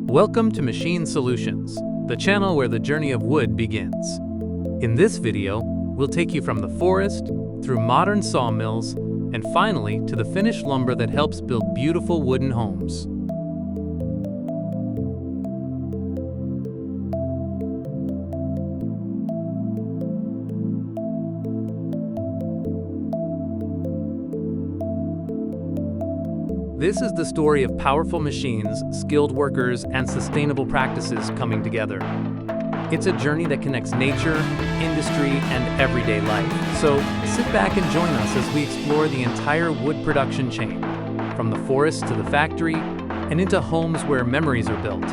Welcome to Machine Solutions, the channel where the journey of wood begins. In this video, we'll take you from the forest, through modern sawmills, and finally to the finished lumber that helps build beautiful wooden homes. This is the story of powerful machines, skilled workers, and sustainable practices coming together. It's a journey that connects nature, industry, and everyday life. So sit back and join us as we explore the entire wood production chain, from the forest to the factory, and into homes where memories are built.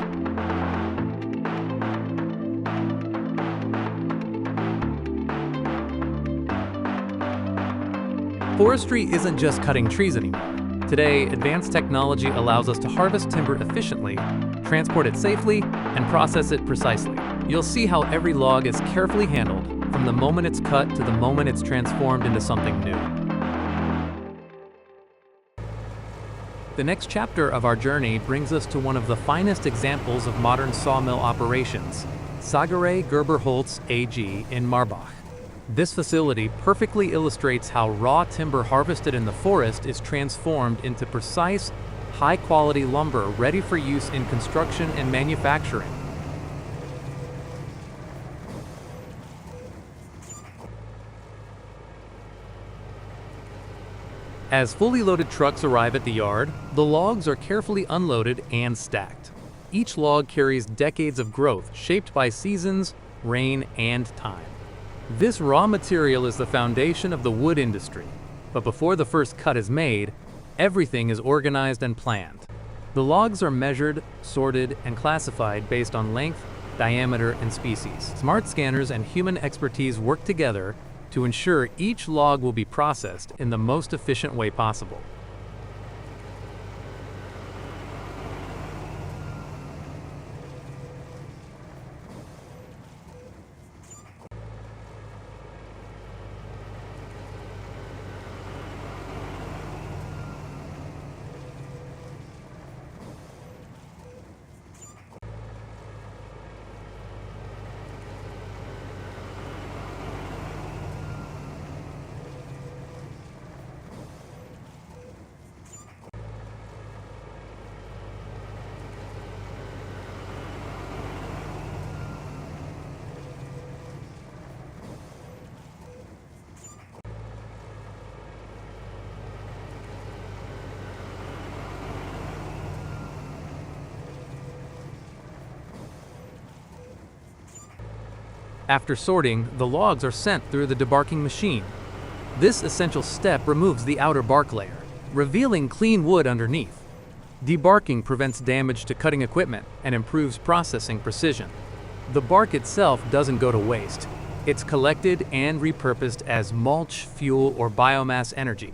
Forestry isn't just cutting trees anymore. Today, advanced technology allows us to harvest timber efficiently, transport it safely, and process it precisely. You'll see how every log is carefully handled, from the moment it's cut to the moment it's transformed into something new. The next chapter of our journey brings us to one of the finest examples of modern sawmill operations, Gerber Holz AG in Marbach. This facility perfectly illustrates how raw timber harvested in the forest is transformed into precise, high-quality lumber ready for use in construction and manufacturing. As fully loaded trucks arrive at the yard, the logs are carefully unloaded and stacked. Each log carries decades of growth shaped by seasons, rain, and time. This raw material is the foundation of the wood industry, but before the first cut is made, everything is organized and planned. The logs are measured, sorted, and classified based on length, diameter, and species. Smart scanners and human expertise work together to ensure each log will be processed in the most efficient way possible. After sorting, the logs are sent through the debarking machine. This essential step removes the outer bark layer, revealing clean wood underneath. Debarking prevents damage to cutting equipment and improves processing precision. The bark itself doesn't go to waste. It's collected and repurposed as mulch, fuel, or biomass energy.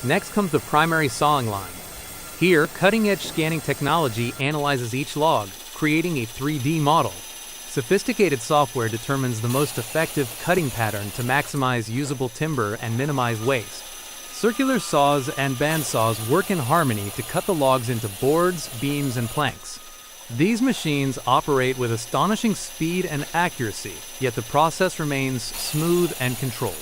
Next comes the primary sawing line. Here, cutting-edge scanning technology analyzes each log, creating a 3D model. Sophisticated software determines the most effective cutting pattern to maximize usable timber and minimize waste. Circular saws and bandsaws work in harmony to cut the logs into boards, beams, and planks. These machines operate with astonishing speed and accuracy, yet the process remains smooth and controlled.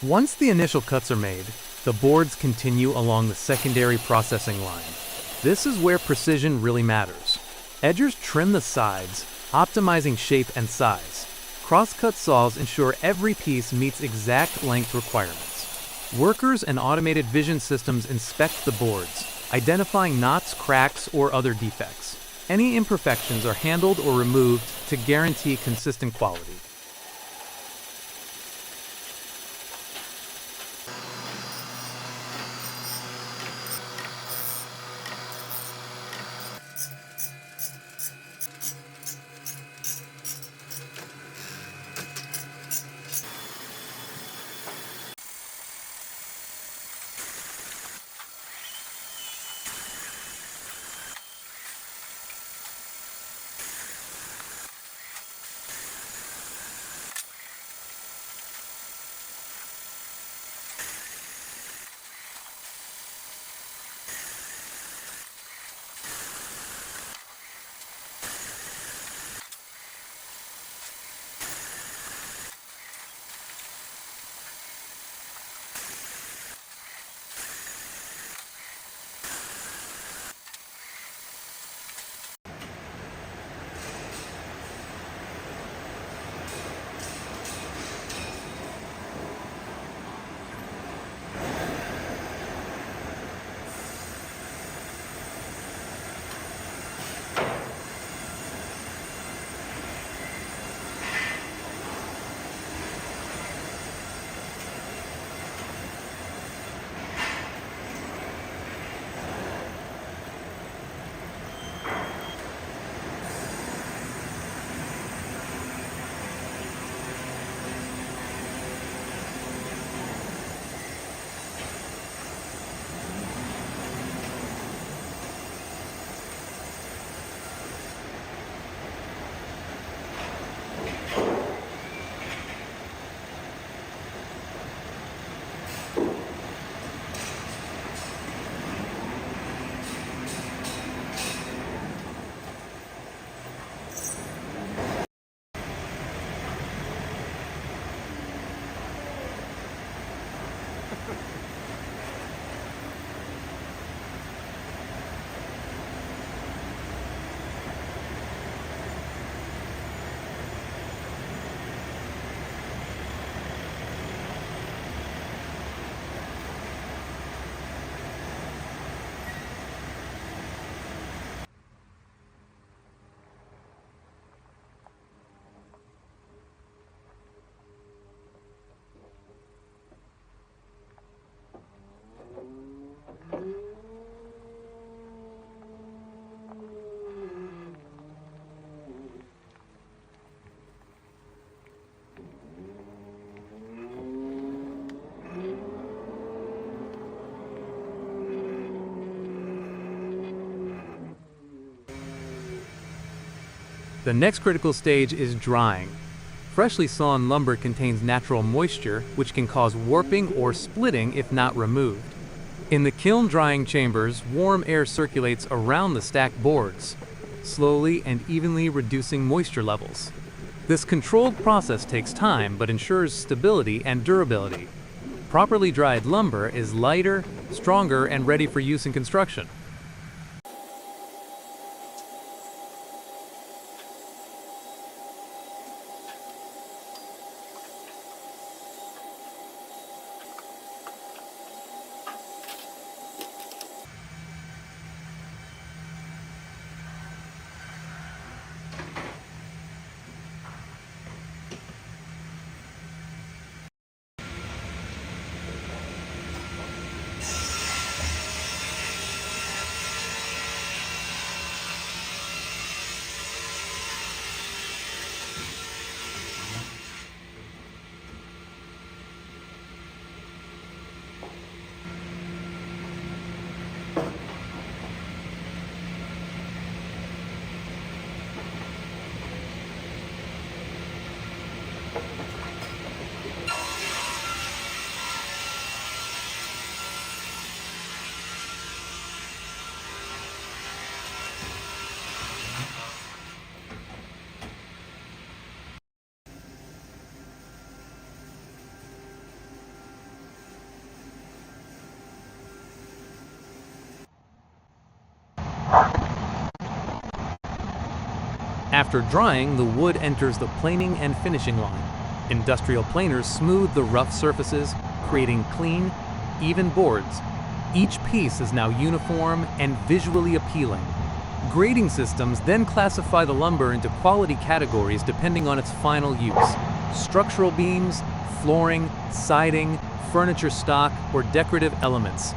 Once the initial cuts are made, the boards continue along the secondary processing line. This is where precision really matters. Edgers trim the sides, optimizing shape and size. Cross-cut saws ensure every piece meets exact length requirements. Workers and automated vision systems inspect the boards, identifying knots, cracks, or other defects. Any imperfections are handled or removed to guarantee consistent quality. The next critical stage is drying. Freshly sawn lumber contains natural moisture, which can cause warping or splitting if not removed. In the kiln drying chambers, warm air circulates around the stacked boards, slowly and evenly reducing moisture levels. This controlled process takes time but ensures stability and durability. Properly dried lumber is lighter, stronger, and ready for use in construction. After drying, the wood enters the planing and finishing line. Industrial planers smooth the rough surfaces, creating clean, even boards. Each piece is now uniform and visually appealing. Grading systems then classify the lumber into quality categories depending on its final use: structural beams, flooring, siding, furniture stock, or decorative elements.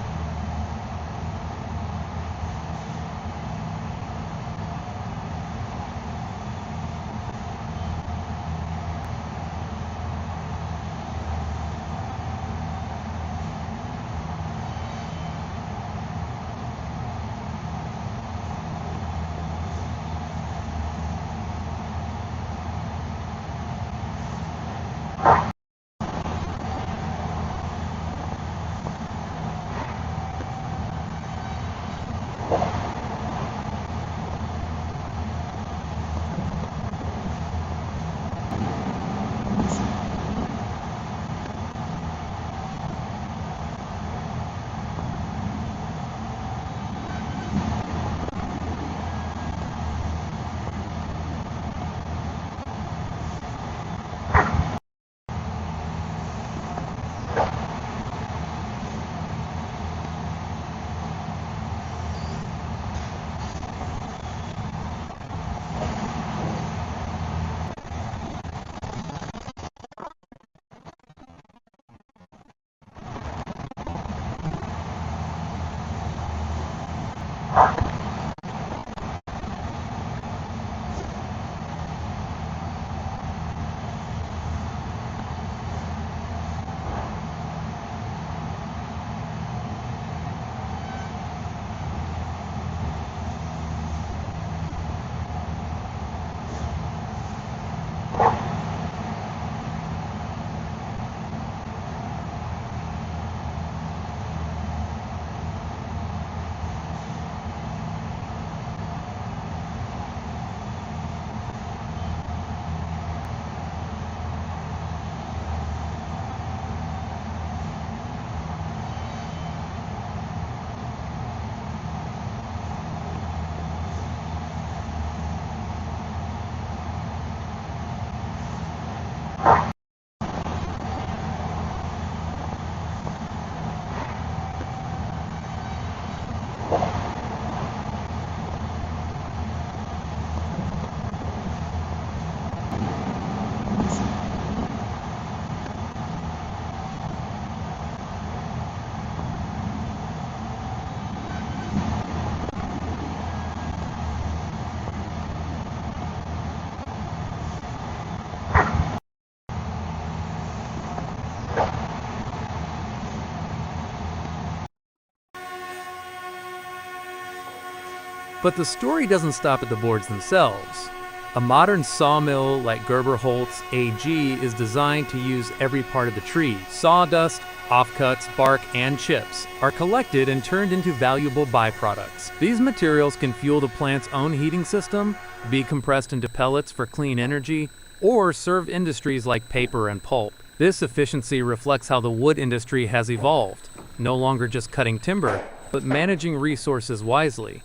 But the story doesn't stop at the boards themselves. A modern sawmill like Gerber Holz AG is designed to use every part of the tree. Sawdust, offcuts, bark, and chips are collected and turned into valuable byproducts. These materials can fuel the plant's own heating system, be compressed into pellets for clean energy, or serve industries like paper and pulp. This efficiency reflects how the wood industry has evolved, no longer just cutting timber, but managing resources wisely.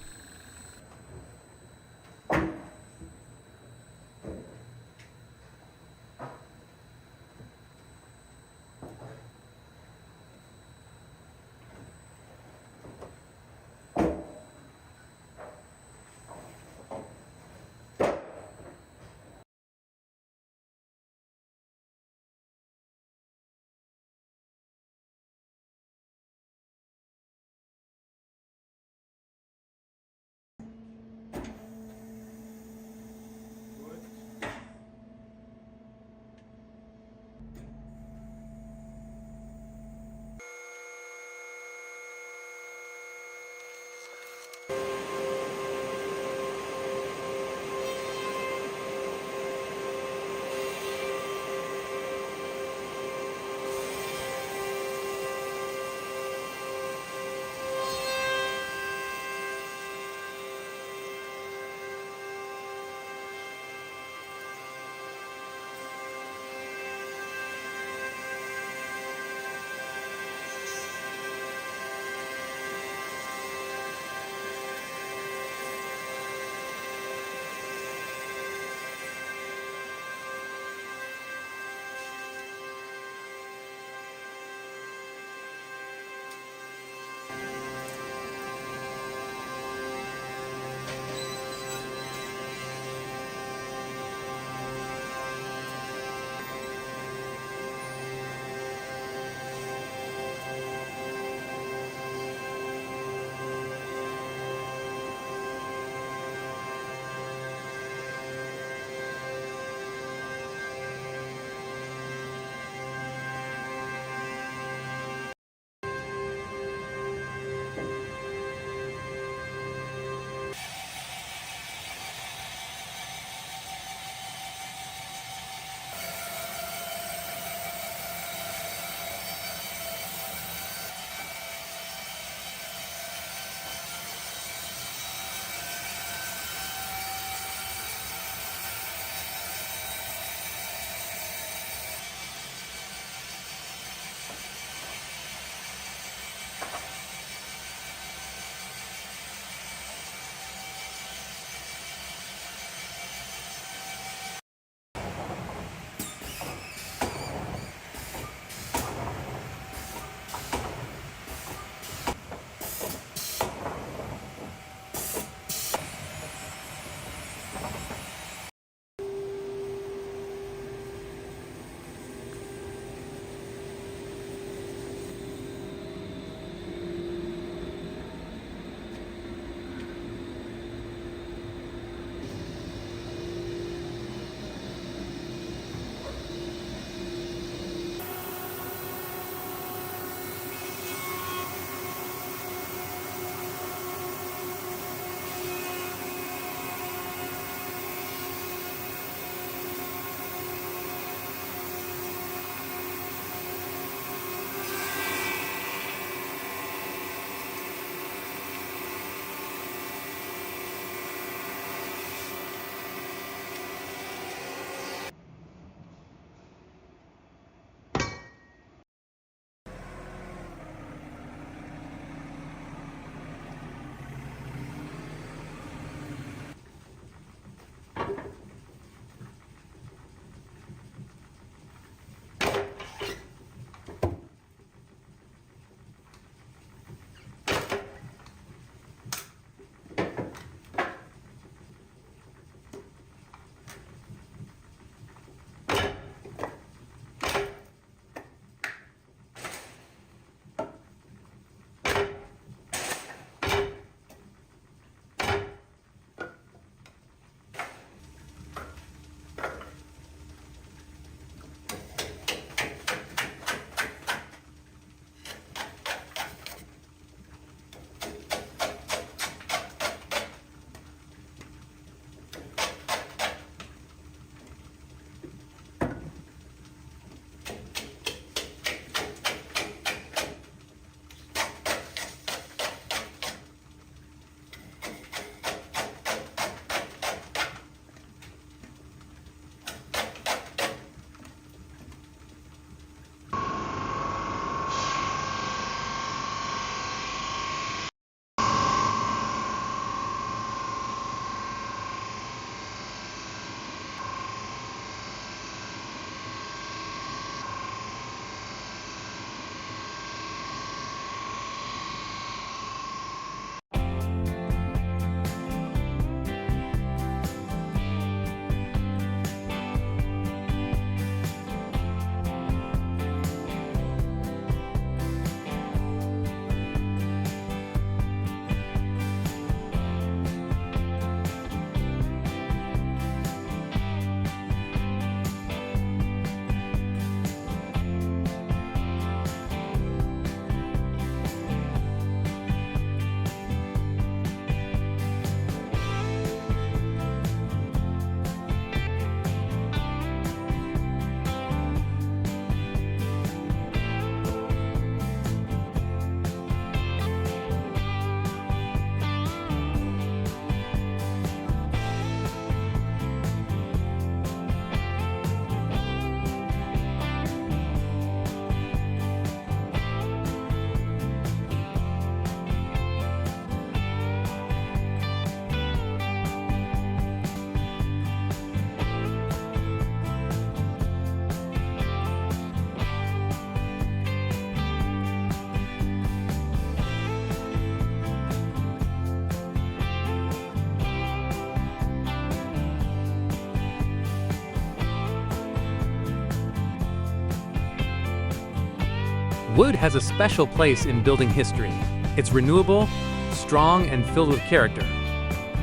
Wood has a special place in building history. It's renewable, strong, and filled with character.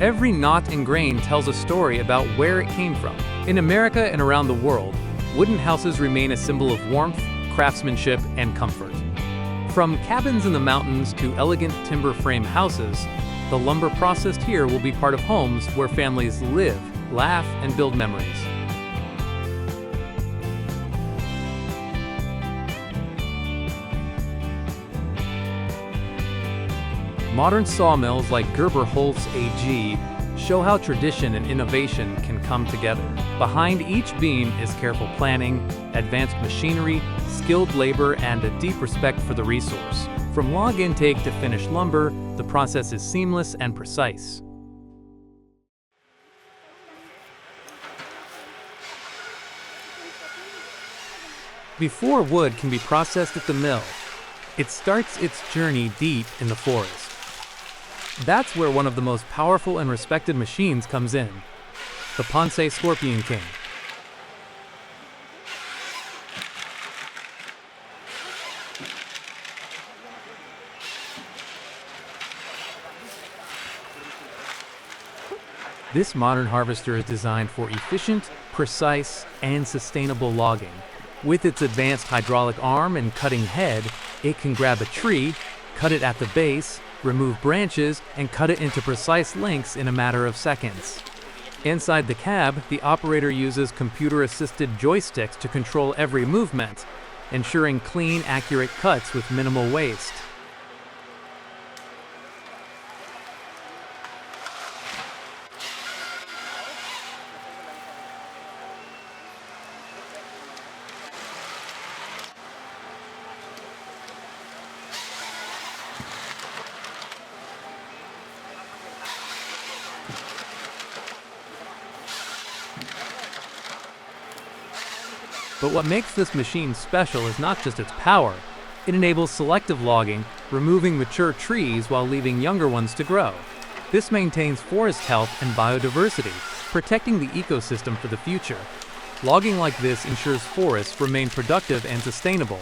Every knot and grain tells a story about where it came from. In America and around the world, wooden houses remain a symbol of warmth, craftsmanship, and comfort. From cabins in the mountains to elegant timber frame houses, the lumber processed here will be part of homes where families live, laugh, and build memories. Modern sawmills like Gerber Holz AG show how tradition and innovation can come together. Behind each beam is careful planning, advanced machinery, skilled labor, and a deep respect for the resource. From log intake to finished lumber, the process is seamless and precise. Before wood can be processed at the mill, it starts its journey deep in the forest. That's where one of the most powerful and respected machines comes in, the Ponsse Scorpion King. This modern harvester is designed for efficient, precise, and sustainable logging. With its advanced hydraulic arm and cutting head, it can grab a tree, cut it at the base, remove branches, and cut it into precise lengths in a matter of seconds. Inside the cab, the operator uses computer-assisted joysticks to control every movement, ensuring clean, accurate cuts with minimal waste. But what makes this machine special is not just its power. It enables selective logging, removing mature trees while leaving younger ones to grow. This maintains forest health and biodiversity, protecting the ecosystem for the future. Logging like this ensures forests remain productive and sustainable.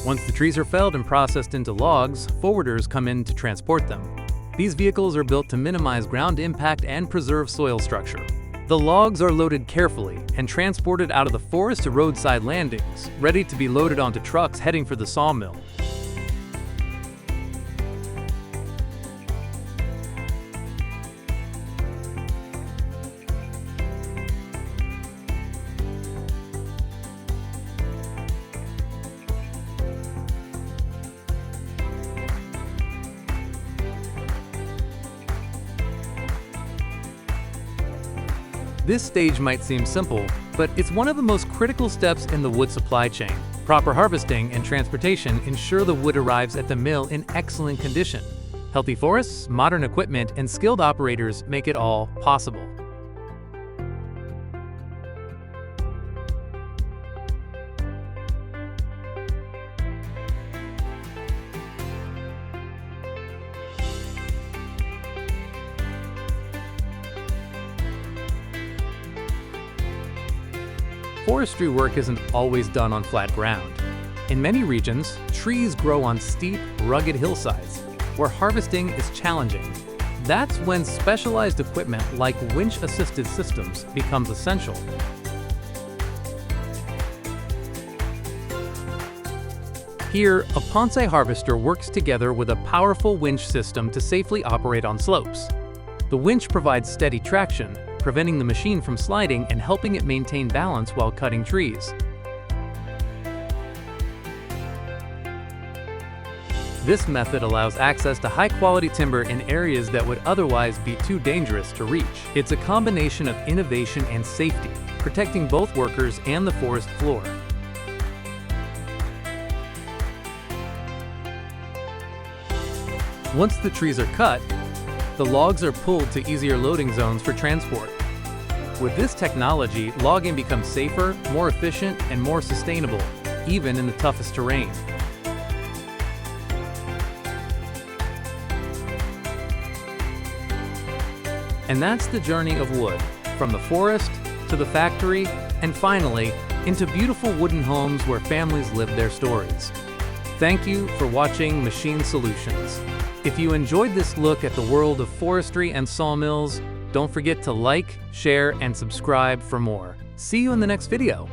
Once the trees are felled and processed into logs, forwarders come in to transport them. These vehicles are built to minimize ground impact and preserve soil structure. The logs are loaded carefully and transported out of the forest to roadside landings, ready to be loaded onto trucks heading for the sawmill. This stage might seem simple, but it's one of the most critical steps in the wood supply chain. Proper harvesting and transportation ensure the wood arrives at the mill in excellent condition. Healthy forests, modern equipment, and skilled operators make it all possible. Forestry work isn't always done on flat ground. In many regions, trees grow on steep, rugged hillsides, where harvesting is challenging. That's when specialized equipment like winch-assisted systems becomes essential. Here, a Ponsse harvester works together with a powerful winch system to safely operate on slopes. The winch provides steady traction, preventing the machine from sliding and helping it maintain balance while cutting trees. This method allows access to high-quality timber in areas that would otherwise be too dangerous to reach. It's a combination of innovation and safety, protecting both workers and the forest floor. Once the trees are cut, the logs are pulled to easier loading zones for transport. With this technology, logging becomes safer, more efficient, and more sustainable, even in the toughest terrain. And that's the journey of wood, from the forest to the factory, and finally, into beautiful wooden homes where families live their stories. Thank you for watching Machine Solutions. If you enjoyed this look at the world of forestry and sawmills, don't forget to like, share, and subscribe for more. See you in the next video.